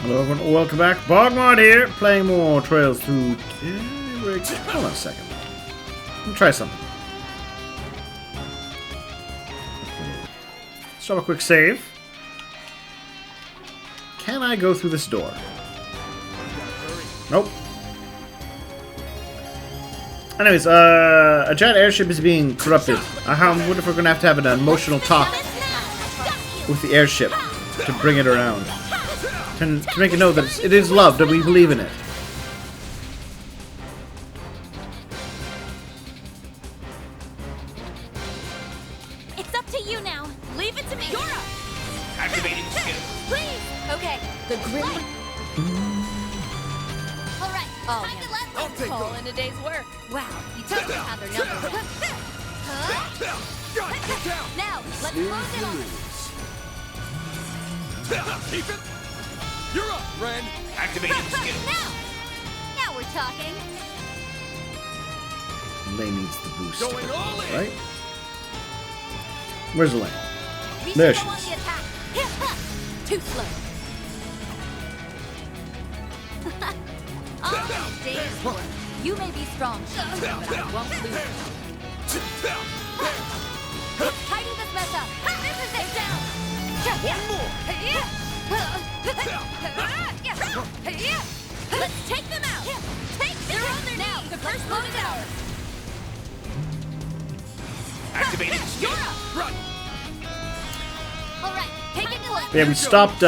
Hello everyone, welcome back. BogMod here, playing more Trails through Daybreak. Hold on a second. Let me try something. Let's have a quick save. Can I go through this door? Nope. Anyways, a giant airship is being corrupted. I wonder if we're gonna have to have an emotional talk with the airship to bring it around. To make it know that it is loved and we believe in it. It's up to you now. Leave it to me. You're up. Activating skill. Please. Okay. The grim. All right. Time to let them call in a day's work. Wow. You totally have their number. Now let's close it on. Keep it. You're up, Ren. Activating skill. Now we're talking. Lane needs the boost. Going all in. Right? Where's Lane? We There should she go on is. the attack. Too slow. All in a day's work. You may be strong, but I won't lose. Tidy this mess up. This is it. Down. One more. Let's take them out. They're on their knees. The first blow is ours. Activating skill. Run. All right, take it to life. Yeah, we stopped,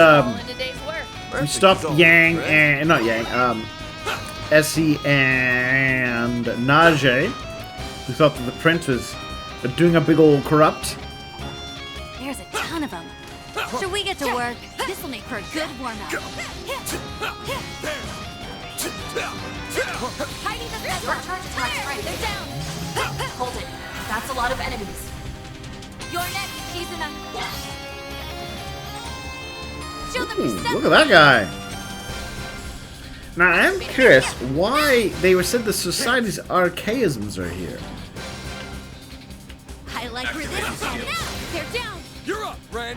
Yang and, not Yang, Essie and Najee, who thought that the prince was doing a big old corrupt. There's a ton of them. Should we get to work? This'll make for a good warm-up. Heidi the Feather! Charge attacks right. They're down! Hold it. That's a lot of enemies. You're next, Shizuna. Show them your stuff. Look at that guy. Now, I'm curious why they were said the society's archaisms are here. I like where this is headed. They're down! You're up, Ren.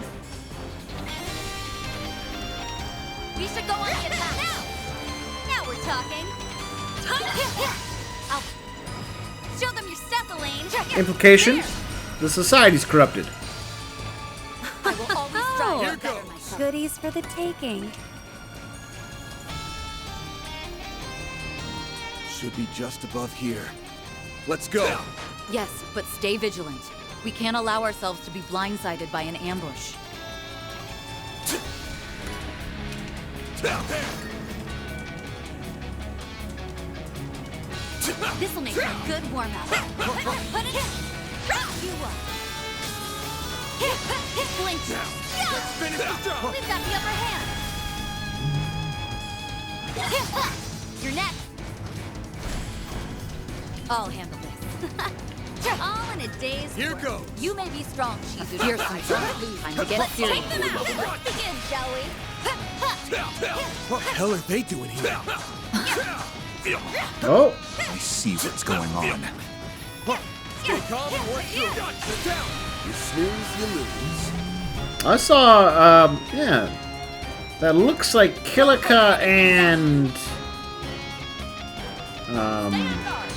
We should go on the attack. Now we're talking. I'll show them your stuff, Elaine. Implication? The society's corrupted. I will always strive Here to better goes. myself. Goodies for the taking. Should be just above here. Let's go. Yes, but stay vigilant. We can't allow ourselves to be blindsided by an ambush. This'll make for a good warm-up. Put it in. You up. Blink. Let's finish the job. We've got the upper hand. You're next. I'll handle this. All in a day's Here work. goes. You may be strong, Shizu. Here's some time. Time to get serious. Take them out. Let's begin, shall we? What the hell are they doing here? Oh, I see what's going on. Stay calm and work through it. Sit down. You snooze, you lose. I saw, yeah. That looks like Kilika and, Stay on guard.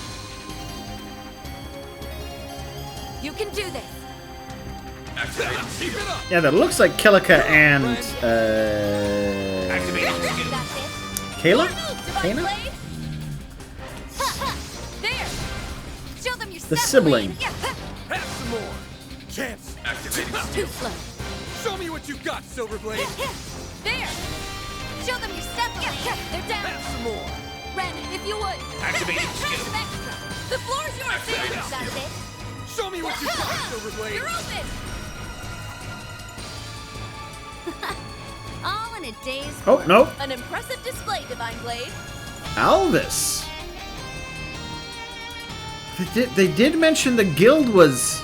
You can do this. Activating. Keep it up. yeah, that looks like Kilika and, Activating skill. That's it. Kayla? Move, Divine Kana? Blade. There. Show them your The stuff, sibling. Elaine. Have some more. Chance. Activating Too skill. slow. Show me what you got, Silverblade. There. Show them your stuff, Elaine. They're down. Have some more. Ren, if you would. Activating Have skill. some extra. The floor's yours, Activating Sam. That's it. Show me what you got, Silverblade. You're open. All in a day's Oh, work. nope. An impressive display, Divine Blade. Alvis. They did mention the guild was.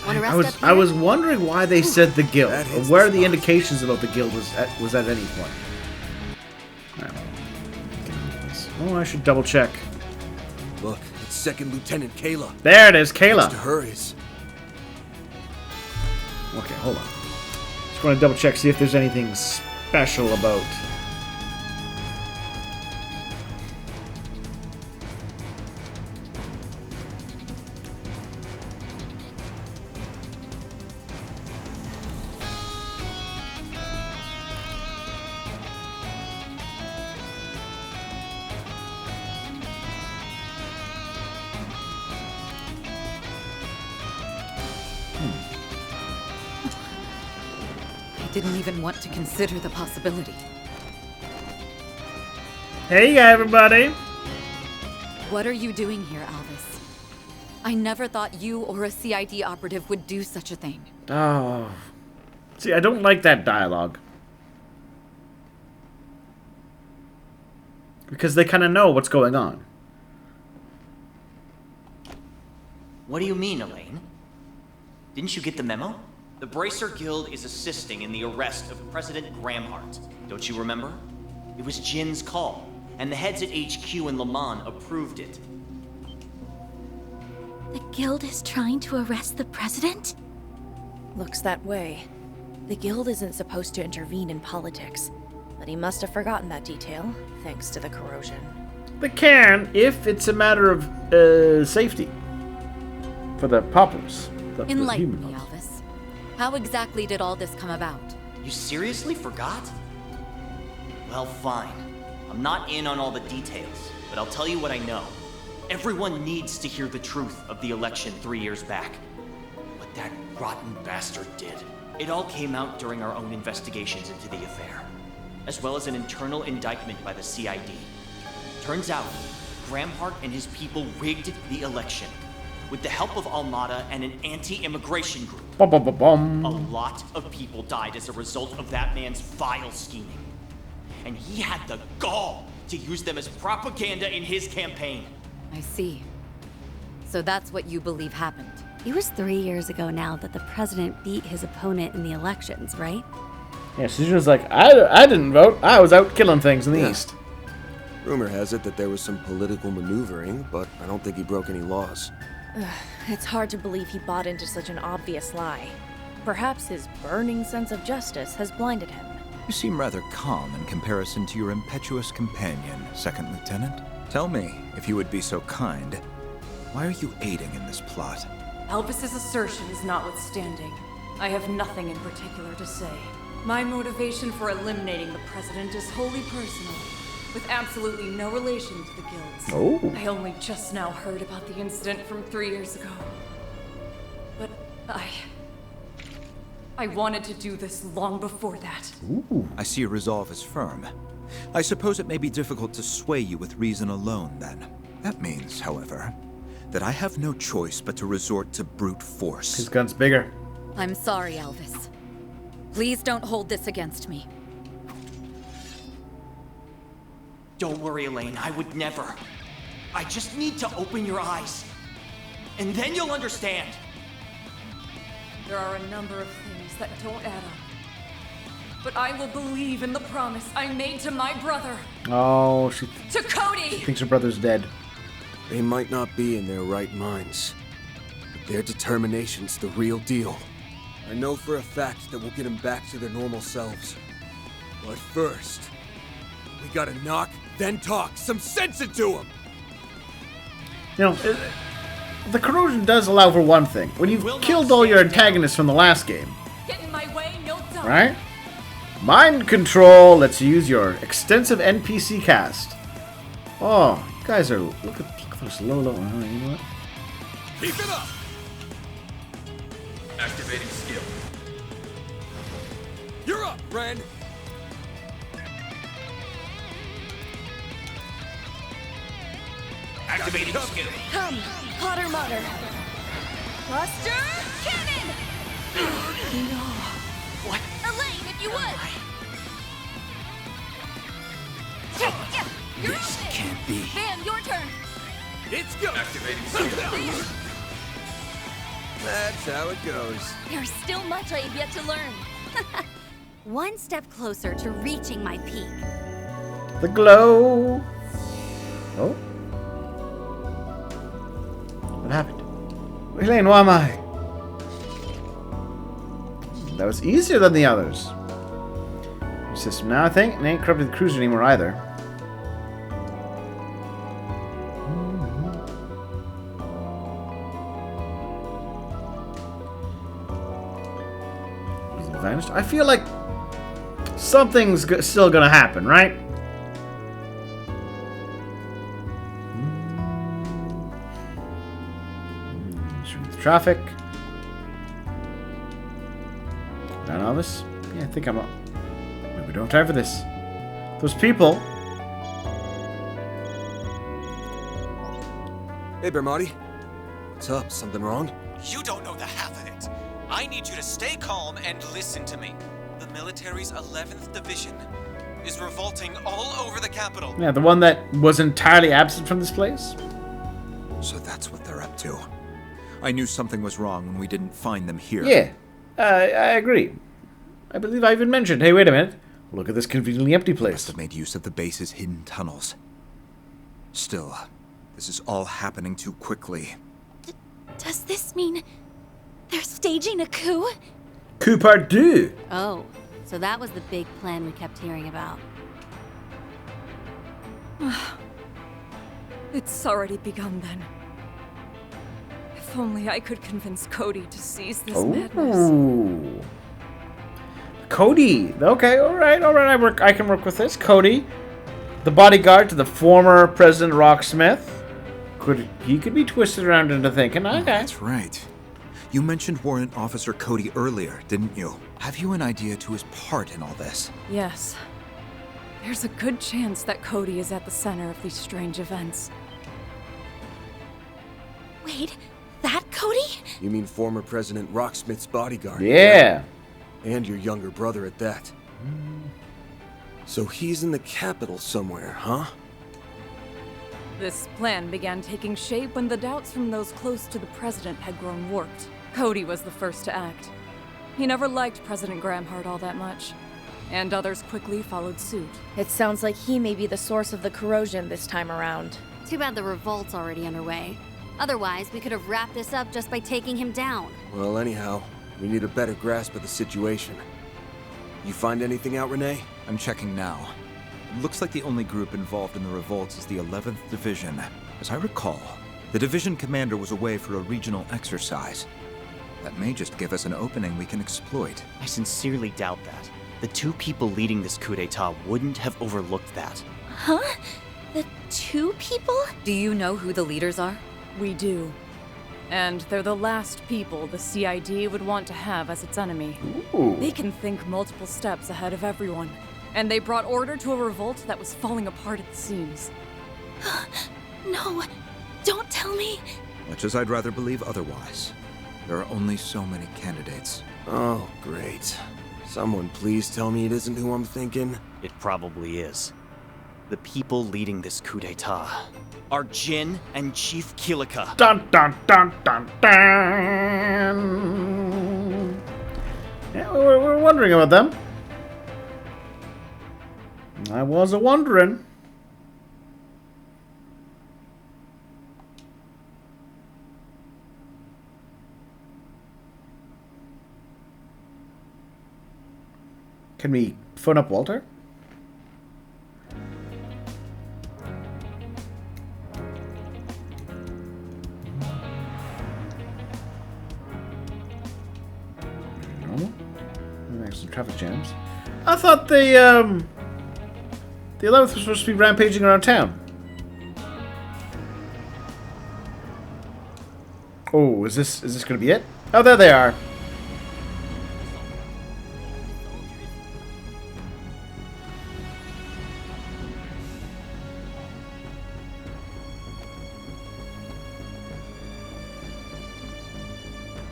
Wanna I rest was up I here? was wondering why they said the guild. That Or hits where the the spot. indications about the guild was at any point. I don't know. Oh, I should double check. Look, it's Second Lieutenant Kayla. There it is, Kayla. Next to her is Okay, hold on. Just want to double check, see if there's anything special about? I didn't even want to consider the possibility. Hey, everybody! What are you doing here, Alvis? I never thought you or a CID operative would do such a thing. Oh. See, I don't like that dialogue. Because they kind of know what's going on. What do you mean, Elaine? Didn't you get the memo? The Bracer Guild is assisting in the arrest of President Gramhart. Don't you remember? It was Jin's call, and the heads at HQ in Le Mans approved it. The guild is trying to arrest the president? Looks that way. The guild isn't supposed to intervene in politics, but he must have forgotten that detail, thanks to the corrosion. They can, if it's a matter of safety. For the poppers. The Enlighten human me, poppers. Alvis. How exactly did all this come about? You seriously forgot? Well, fine. I'm not in on all the details, but I'll tell you what I know. Everyone needs to hear the truth of the election 3 years back. What that rotten bastard did. It all came out during our own investigations into the affair, as well as an internal indictment by the CID. Turns out, Gramhart and his people rigged the election, with the help of Almada and an anti-immigration group. Bum, bum, bum, bum. A lot of people died as a result of that man's vile scheming. And he had the gall to use them as propaganda in his campaign. I see. So that's what you believe happened. It was 3 years ago now that the president beat his opponent in the elections, right? Yeah, Susan's like, I didn't vote. I was out killing things in the East. Rumor has it that there was some political maneuvering, but I don't think he broke any laws. It's hard to believe he bought into such an obvious lie. Perhaps his burning sense of justice has blinded him. You seem rather calm in comparison to your impetuous companion, Second Lieutenant. Tell me, if you would be so kind, why are you aiding in this plot? Alvis's assertions notwithstanding, I have nothing in particular to say. My motivation for eliminating the president is wholly personal, with absolutely no relation to the guilds. Oh. I only just now heard about the incident from 3 years ago. But I wanted to do this long before that. Ooh. I see your resolve is firm. I suppose it may be difficult to sway you with reason alone, then. That means, however, that I have no choice but to resort to brute force. His gun's bigger. I'm sorry, Alvis. Please don't hold this against me. Don't worry, Elaine, I would never. I just need to open your eyes. And then you'll understand. There are a number of things that don't add up. But I will believe in the promise I made to my brother. Oh, she To Cody! thinks her brother's dead. They might not be in their right minds, but their determination's the real deal. I know for a fact that we'll get them back to their normal selves. But first, we gotta knock, then talk some sense into them! You know, the corrosion does allow for one thing. When you've killed all your antagonists from the last game, Get in my way, no doubt. right? Mind control lets you use your extensive NPC cast. Oh, you guys are... Look at this low. You know what? Keep it up! Activating skill. You're up, friend! Activating skill. Come, Potter Mutter. Buster Cannon! What? Elaine, if you would! You're This on it! can't be. Van, your turn! It's go! Activating skill. That's how it goes. There's still much I have yet to learn. One step closer to reaching my peak. The glow. Oh. What happened? Elaine, why am I? That was easier than the others. System now, I think. And they ain't corrupted the cruiser anymore either. He's vanished. I feel like something's still gonna happen, right? Shoot the traffic. None of us? Yeah, I think I'm up. We don't have time for this. Those people. Hey, Bermotti. What's up? Something wrong? You don't know the half of it. I need you to stay calm and listen to me. The military's 11th Division is revolting all over the capital. Yeah, the one that was entirely absent from this place. So that's what they're up to. I knew something was wrong when we didn't find them here. Yeah, I agree. I believe I even mentioned, hey, wait a minute. Look at this conveniently empty Must place. have made use of the base's hidden tunnels. Still, this is all happening too quickly. Does this mean they're staging a coup? Coup part deux. Oh, so that was the big plan we kept hearing about. It's already begun then. If only I could convince Cody to seize this madness. Ooh. Cody. Okay, all right. I can work with this. Cody, the bodyguard to the former President Rocksmith. He could be twisted around into thinking, okay. That's right. You mentioned Warrant Officer Cody earlier, didn't you? Have you an idea to his part in all this? Yes. There's a good chance that Cody is at the center of these strange events. Wait, that Cody? You mean former President Rocksmith's bodyguard? Yeah. And your younger brother at that. So he's in the capital somewhere, huh? This plan began taking shape when the doubts from those close to the president had grown warped. Cody was the first to act. He never liked President Gramhart all that much, and others quickly followed suit. It sounds like he may be the source of the corrosion this time around. Too bad the revolt's already underway. Otherwise, we could have wrapped this up just by taking him down. Well, anyhow, we need a better grasp of the situation. You find anything out, Renee? I'm checking now. It looks like the only group involved in the revolts is the 11th Division. As I recall, the division commander was away for a regional exercise. That may just give us an opening we can exploit. I sincerely doubt that. The two people leading this coup d'etat wouldn't have overlooked that. Huh? The two people? Do you know who the leaders are? We do. And they're the last people the CID would want to have as its enemy. Ooh. They can think multiple steps ahead of everyone. And they brought order to a revolt that was falling apart at the seams. No, don't tell me. Much as I'd rather believe otherwise. There are only so many candidates. Oh, great. Someone please tell me it isn't who I'm thinking. It probably is. The people leading this coup d'etat are Jin and Chief Kilika. Dun dun dun dun dun. Yeah, we're wondering about them. I was a wondering. Can we phone up Walter? No. There's some traffic jams. I thought the 11th was supposed to be rampaging around town. Oh, is this going to be it? Oh, there they are.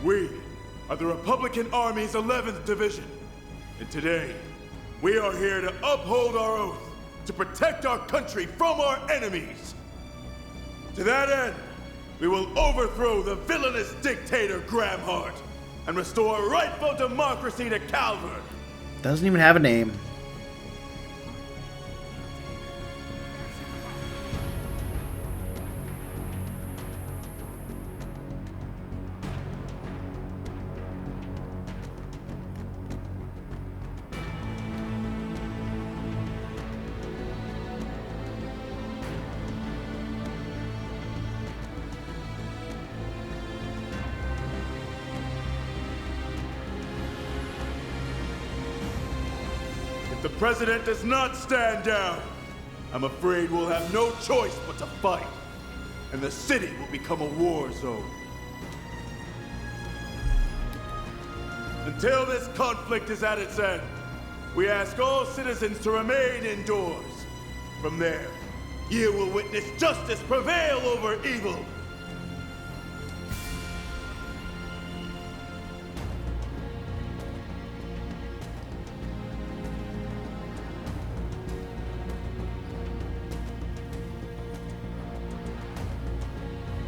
We are the Republican Army's 11th Division. And today, we are here to uphold our oath to protect our country from our enemies. To that end, we will overthrow the villainous dictator Gramhart and restore rightful democracy to Calvert. Doesn't even have a name. If the president does not stand down, I'm afraid we'll have no choice but to fight. And the city will become a war zone. Until this conflict is at its end, we ask all citizens to remain indoors. From there, you will witness justice prevail over evil.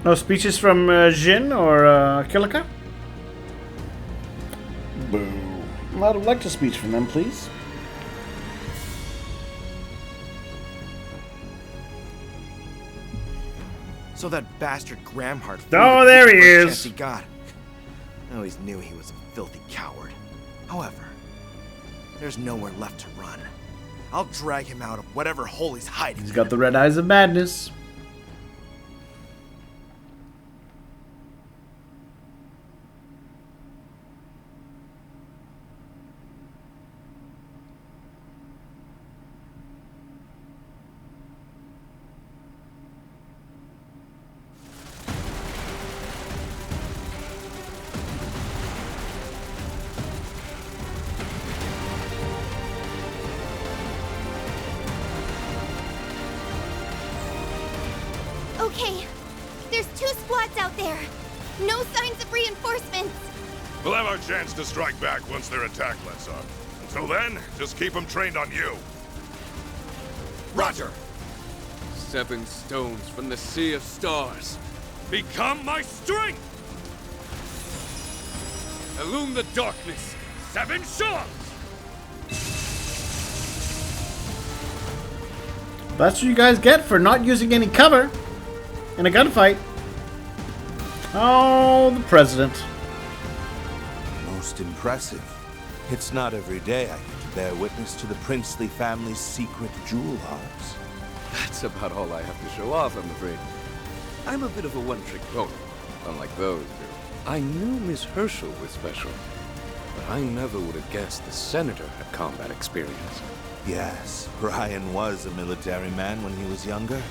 No speeches from Jin or Kilika? Boo. I would like a speech from them, please. So that bastard Gramhart. Oh, there he is. Chance he got. I always knew he was a filthy coward. However, there's nowhere left to run. I'll drag him out of whatever hole he's hiding. He's got the red eyes of madness. Okay, there's 2 squads out there. No signs of reinforcements. We'll have our chance to strike back once their attack lets up. Until then, just keep them trained on you. Roger! 7 stones from the Sea of Stars. Become my strength! Illume the darkness. 7 shards! That's what you guys get for not using any cover in a gunfight. Oh, the president. Most impressive. It's not every day I get to bear witness to the princely family's secret jewel hearts. That's about all I have to show off, I'm afraid. I'm a bit of a one-trick pony, unlike those two. I knew Miss Herschel was special, but I never would have guessed the senator had combat experience. Yes, Brian was a military man when he was younger.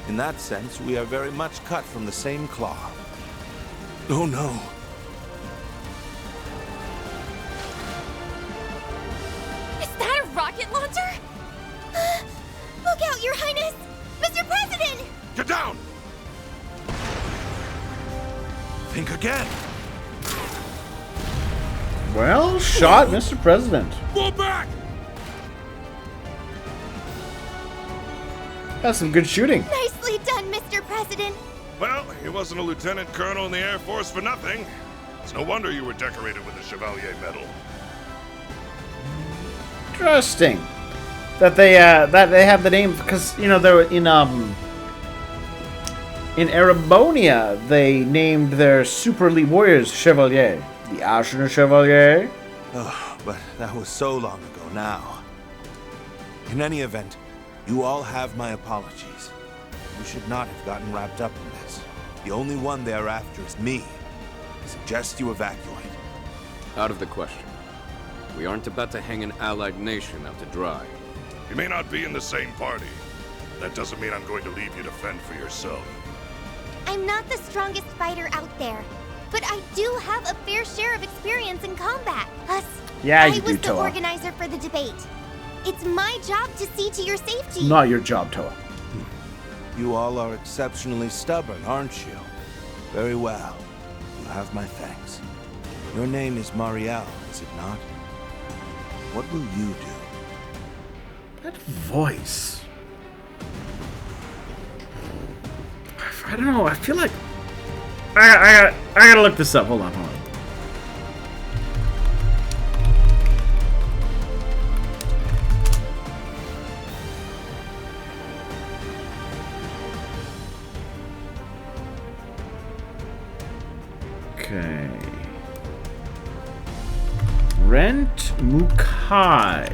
In that sense, we are very much cut from the same cloth. Oh no. Is that a rocket launcher? Look out, Your Highness! Mr. President! Get down! Think again. Well shot, Mr. President. Fall back! That's some good shooting. Nicely done, Mr. President. Well, he wasn't a lieutenant colonel in the Air Force for nothing. It's no wonder you were decorated with the Chevalier Medal. Interesting that they have the name because you know they were in Erebonia they named their super elite warriors Chevalier, the Ashen Chevalier. Oh, but that was so long ago now. In any event, you all have my apologies. You should not have gotten wrapped up in this. The only one they're after is me. I suggest you evacuate. Out of the question. We aren't about to hang an allied nation out to dry. You may not be in the same party. That doesn't mean I'm going to leave you to fend for yourself. I'm not the strongest fighter out there, but I do have a fair share of experience in combat. Plus, Yeah, I you do, was the Toa. organizer for the debate. It's my job to see to your safety. Not your job, Toa. You all are exceptionally stubborn, aren't you? Very well. You have my thanks. Your name is Marielle, is it not? What will you do? That voice. I don't know. I feel like I gotta look this up. Hold on. Okay. Rent Mukai.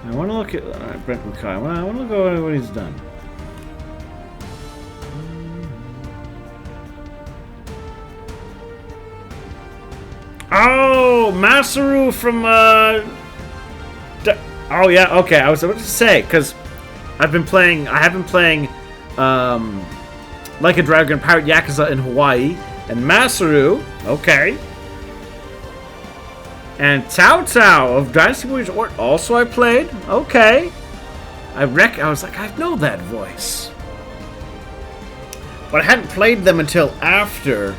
I want to look at Brent Mukai. I want to look at what he's done. Oh, Masaru from oh yeah, okay. I was about to say because I have been playing Like a Dragon Pirate Yakuza in Hawaii, and Masaru, okay. And Cao Cao of Dynasty Warriors Ort also I played, okay. I was like, I know that voice. But I hadn't played them until after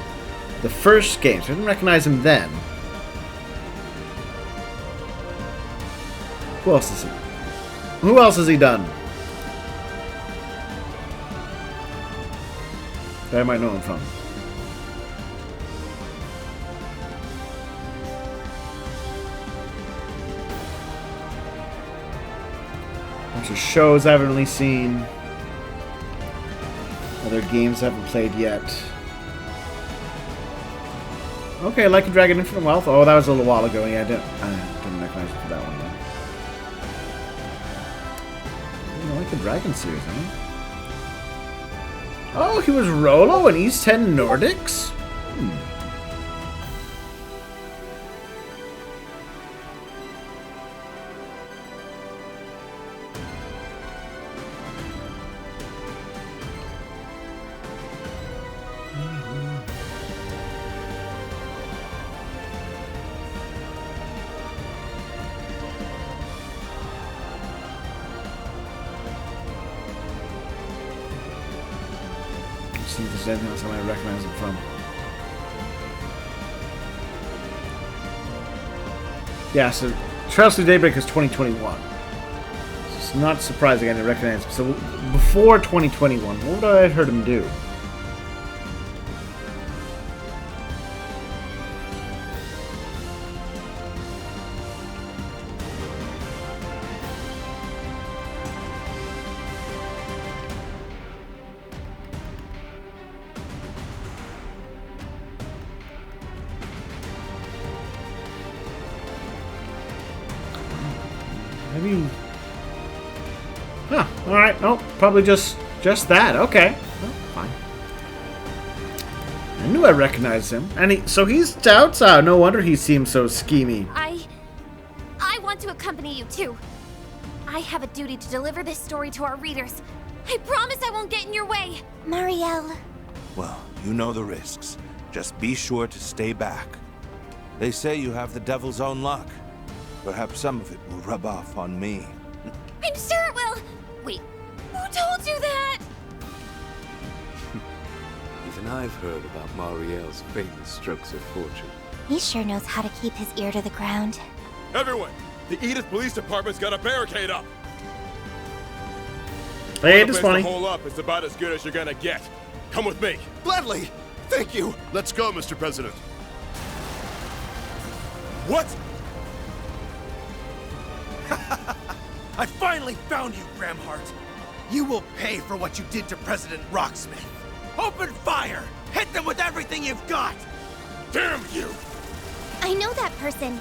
the first game, so I didn't recognize him then. Who else is he? Who else has he done? That I might know him from. A bunch of shows I haven't really seen. Other games I haven't played yet. Okay, Like a Dragon Infinite Wealth. Oh, that was a little while ago. Yeah, I didn't recognize it for that one though. Like the Dragon series, huh? Oh, he was Rolo in East 10 Nordics? See if there's anything else I might recognize him from. Yeah, so Trails to Daybreak is 2021. It's not surprising I didn't recognize him. So before 2021, what would I have heard him do? Maybe. Huh. All right. Nope. Probably just that. Okay. Well, fine. I knew I recognized him, and so he's Cao Cao. No wonder he seems so schemy. I want to accompany you too. I have a duty to deliver this story to our readers. I promise I won't get in your way, Marielle. Well, you know the risks. Just be sure to stay back. They say you have the devil's own luck. Perhaps some of it will rub off on me. I'm sure it will! Wait, who told you that? Even I've heard about Marielle's famous strokes of fortune. He sure knows how to keep his ear to the ground. Everyone, the Edith Police Department's got a barricade up. Hey, it's funny. The hole up is about as good as you're gonna get. Come with me. Gladly! Thank you! Let's go, Mr. President. What? I finally found you, Gramhart. You will pay for what you did to President Rocksmith. Open fire! Hit them with everything you've got! Damn you! I know that person.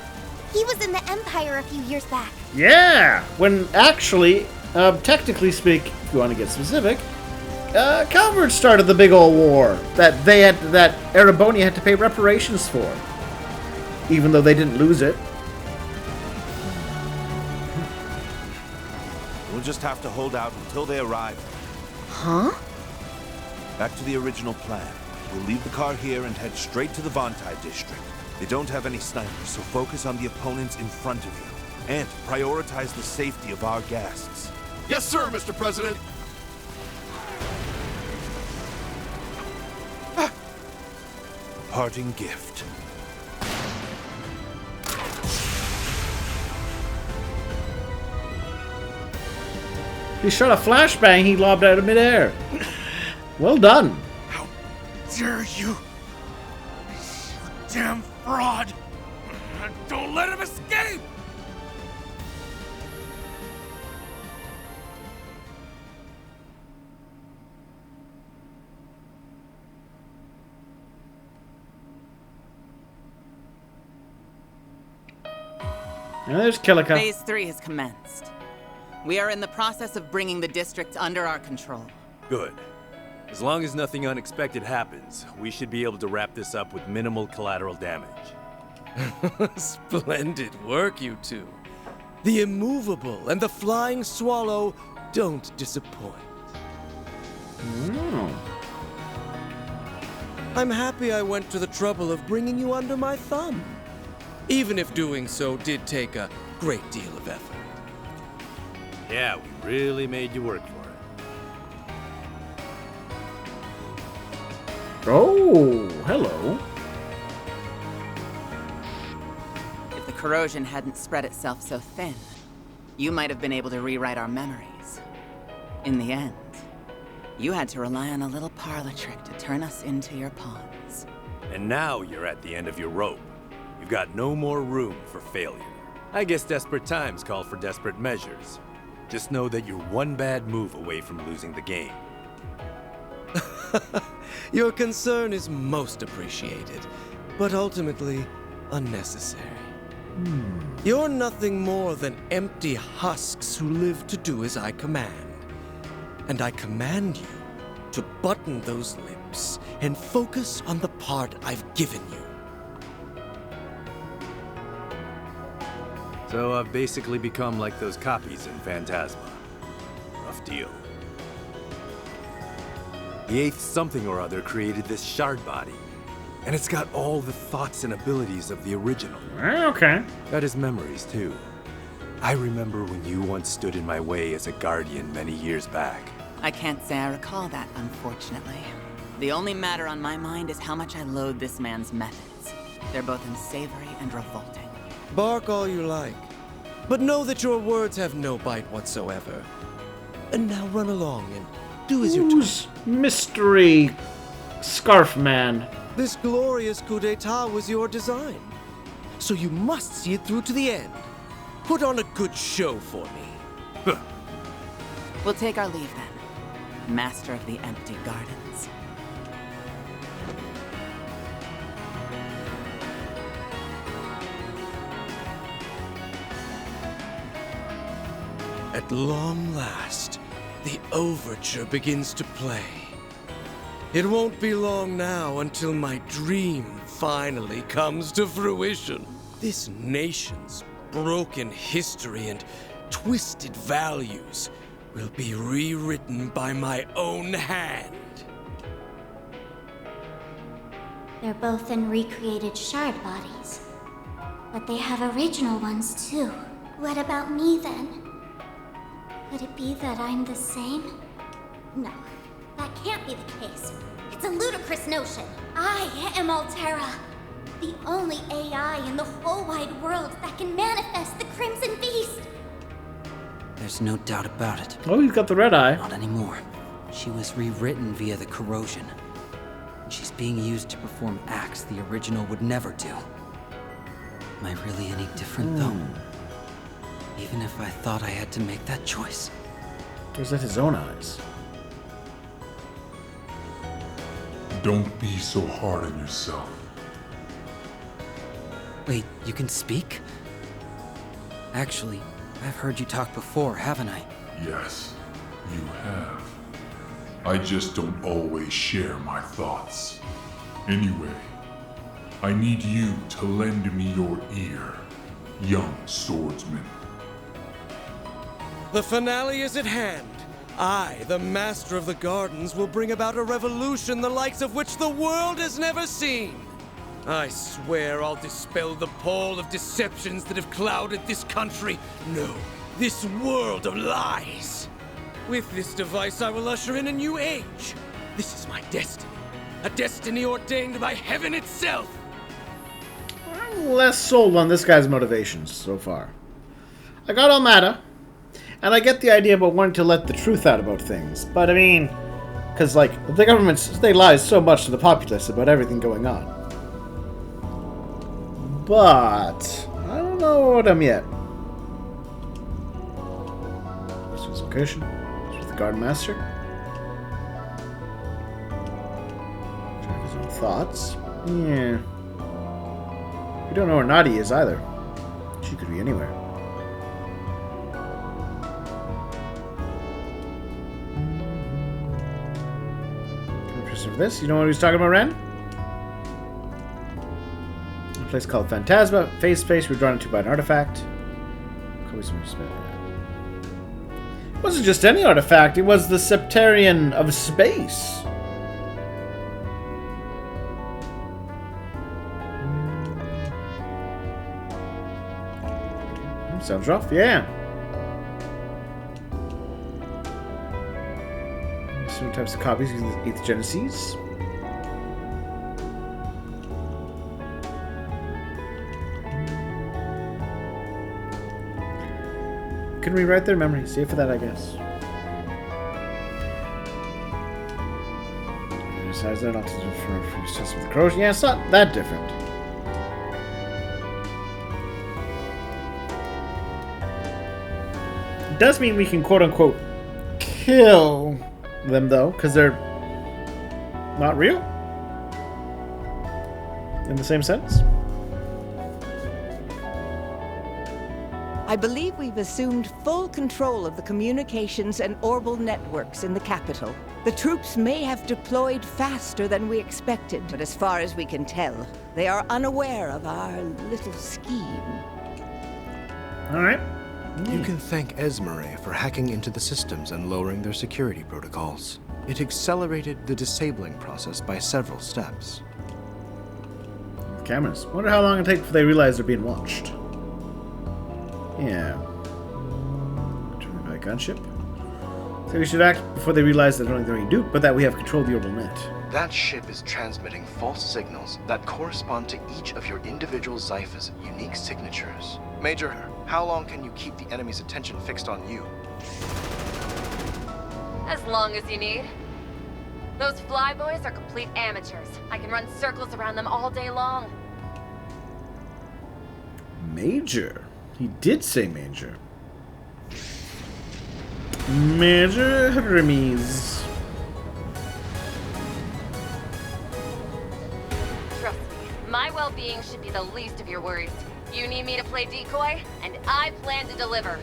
He was in the Empire a few years back. Yeah, when actually, technically speak, if you want to get specific, Calvert started the big old war that Erebonia had to pay reparations for, even though they didn't lose it. We'll just have to hold out until they arrive. Huh? Back to the original plan. We'll leave the car here and head straight to the Vontai district. They don't have any snipers, so focus on the opponents in front of you. And prioritize the safety of our guests. Yes, sir, Mr. President! A parting gift. He shot a flashbang he lobbed out of midair. Well done. How dare you? You damn fraud! Don't let him escape! And there's Kilika. Phase 3 has commenced. We are in the process of bringing the district under our control. Good. As long as nothing unexpected happens, we should be able to wrap this up with minimal collateral damage. Splendid work, you two. The immovable and the flying swallow don't disappoint. I'm happy I went to the trouble of bringing you under my thumb, even if doing so did take a great deal of effort. Yeah, we really made you work for it. Oh, hello. If the corrosion hadn't spread itself so thin, you might have been able to rewrite our memories. In the end, you had to rely on a little parlor trick to turn us into your pawns. And now you're at the end of your rope. You've got no more room for failure. I guess desperate times call for desperate measures. Just know that you're one bad move away from losing the game. Your concern is most appreciated, but ultimately unnecessary. You're nothing more than empty husks who live to do as I command. And I command you to button those lips and focus on the part I've given you. So I've basically become like those copies in Phantasma. Rough deal. The eighth something or other created this shard body, and it's got all the thoughts and abilities of the original. Okay. Got his memories, too. I remember when you once stood in my way as a guardian many years back. I can't say I recall that, unfortunately. The only matter on my mind is how much I loathe this man's methods. They're both unsavory and revolting. Bark all you like, but know that your words have no bite whatsoever. And now run along and do as you're told. Who's mystery scarf man? This glorious coup d'etat was your design, so you must see it through to the end. Put on a good show for me. We'll take our leave then, Master of the Empty Gardens. At long last, the overture begins to play. It won't be long now until my dream finally comes to fruition. This nation's broken history and twisted values will be rewritten by my own hand. They're both in recreated shard bodies. But they have original ones too. What about me then? Could it be that I'm the same? No, that can't be the case. It's a ludicrous notion. I am Altera, the only AI in the whole wide world that can manifest the Crimson Beast. There's no doubt about it. Oh, he's got the red eye. Not anymore. She was rewritten via the corrosion. And she's being used to perform acts the original would never do. Am I really any different, though? Even if I thought I had to make that choice. Or is that his own eyes? Don't be so hard on yourself. Wait, you can speak? Actually, I've heard you talk before, haven't I? Yes, you have. I just don't always share my thoughts. Anyway, I need you to lend me your ear, young swordsman. The finale is at hand. I, the Master of the Gardens, will bring about a revolution the likes of which the world has never seen. I swear I'll dispel the pall of deceptions that have clouded this country. No, this world of lies. With this device, I will usher in a new age. This is my destiny. A destiny ordained by heaven itself. I'm less sold on this guy's motivations so far. I got all matter. And I get the idea about wanting to let the truth out about things. But I mean, because like, the government, they lie so much to the populace about everything going on. But I don't know about him yet. This was location. This was the garden master. Check his own thoughts. Yeah. We don't know where Nadi is either. She could be anywhere. Of this, you know what he was talking about, Ren? place called Phantasma. Phase space, we're drawn into by an artifact. It wasn't just any artifact, it was the Septarian of space. Sounds rough, yeah. Certain types of copies using the 8th Genesis. Can rewrite their memory. Save for that, I guess. Besides that, not to for just with the corrosion. Yeah, it's not that different. It does mean we can quote unquote kill them though, because they're not real. In the same sense. I believe we've assumed full control of the communications and orbal networks in the capital. The troops may have deployed faster than we expected, but as far as we can tell, they are unaware of our little scheme. Alright. You can thank Esmere for hacking into the systems and lowering their security protocols. It accelerated the disabling process by several steps. Cameras. Wonder how long it takes before they realize they're being watched. Yeah. Turn by a gunship. So we should act before they realize that only they're being duped, but that we have controlled the orbital net. That ship is transmitting false signals that correspond to each of your individual Zypha's unique signatures. Major, how long can you keep the enemy's attention fixed on you? As long as you need. Those flyboys are complete amateurs. I can run circles around them all day long. Major? He did say Major. Major Hermes. Trust me, my well-being should be the least of your worries. You need me to play decoy, and I plan to deliver.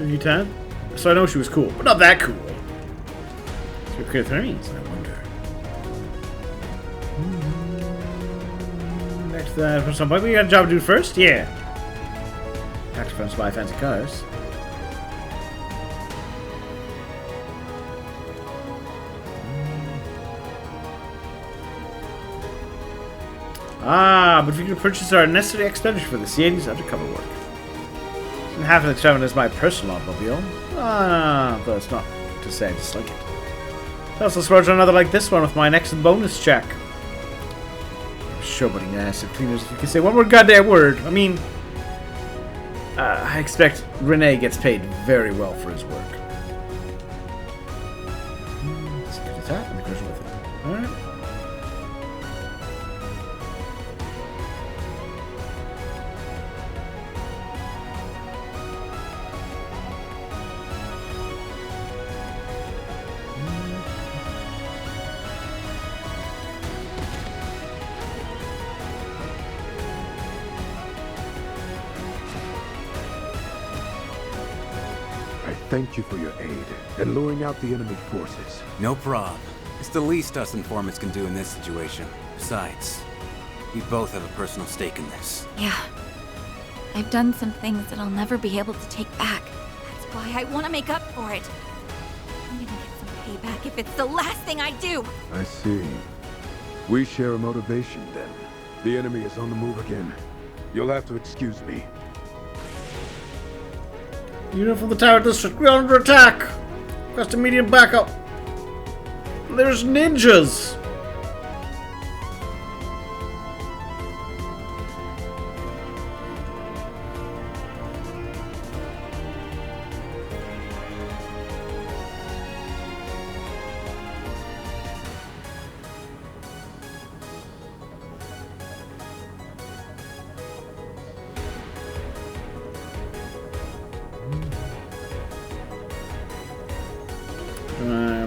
U-10? So I know she was cool, but not that cool. So we create Hermes, I wonder. Next, for some point, we got a job to do first? Yeah. Have to find spy fancy cars. Ah, but we can purchase our necessary expenditure for the C-80's undercover work. And half of the experiment is my personal automobile. Ah, though it's not to say I dislike it. I also splurge on another like this one with my next bonus check. Showboating acid cleaners, if you can say one more goddamn word. I mean, I expect Renee gets paid very well for his work. Let's get to that and the question with it. Alright. Thank you for your aid and luring out the enemy forces. No prob. It's the least us informants can do in this situation. Besides, we both have a personal stake in this. Yeah. I've done some things that I'll never be able to take back. That's why I want to make up for it. I'm gonna get some payback if it's the last thing I do. I see. We share a motivation then. The enemy is on the move again. You'll have to excuse me. Unit from the Tower District, we're under attack! Request immediate backup! There's ninjas!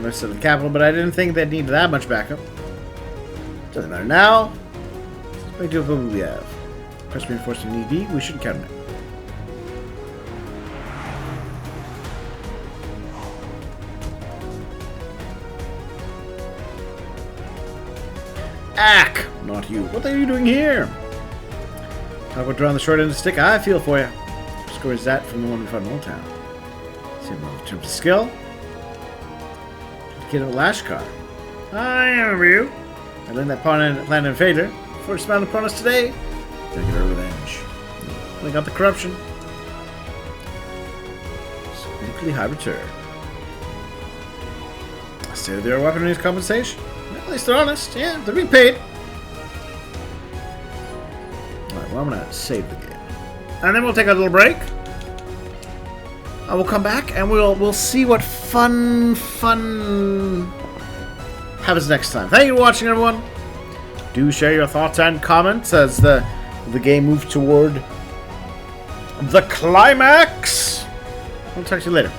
Rest of the capital, but I didn't think they'd need that much backup. Doesn't matter now. Let's make do with what we have. Press reinforcement need be. We should count it. Ack! Not you. What are you doing here? Talk about drawing the short end of the stick. I feel for you. What score is that from the one we found in Old Town? Same in terms of skill. Kid of Lashkar. I remember you. I learned that plan in Fader. Before it's bound upon us today. Gotta get our revenge. We got the corruption. Equally high return. State-of-the-art weapon needs compensation. Well, at least they're honest. Yeah, they're being paid. Alright, well, I'm gonna save the game. And then we'll take a little break. We'll come back and we'll see what fun happens next time. Thank you for watching, everyone. Do share your thoughts and comments as the game moves toward the climax. I'll talk to you later.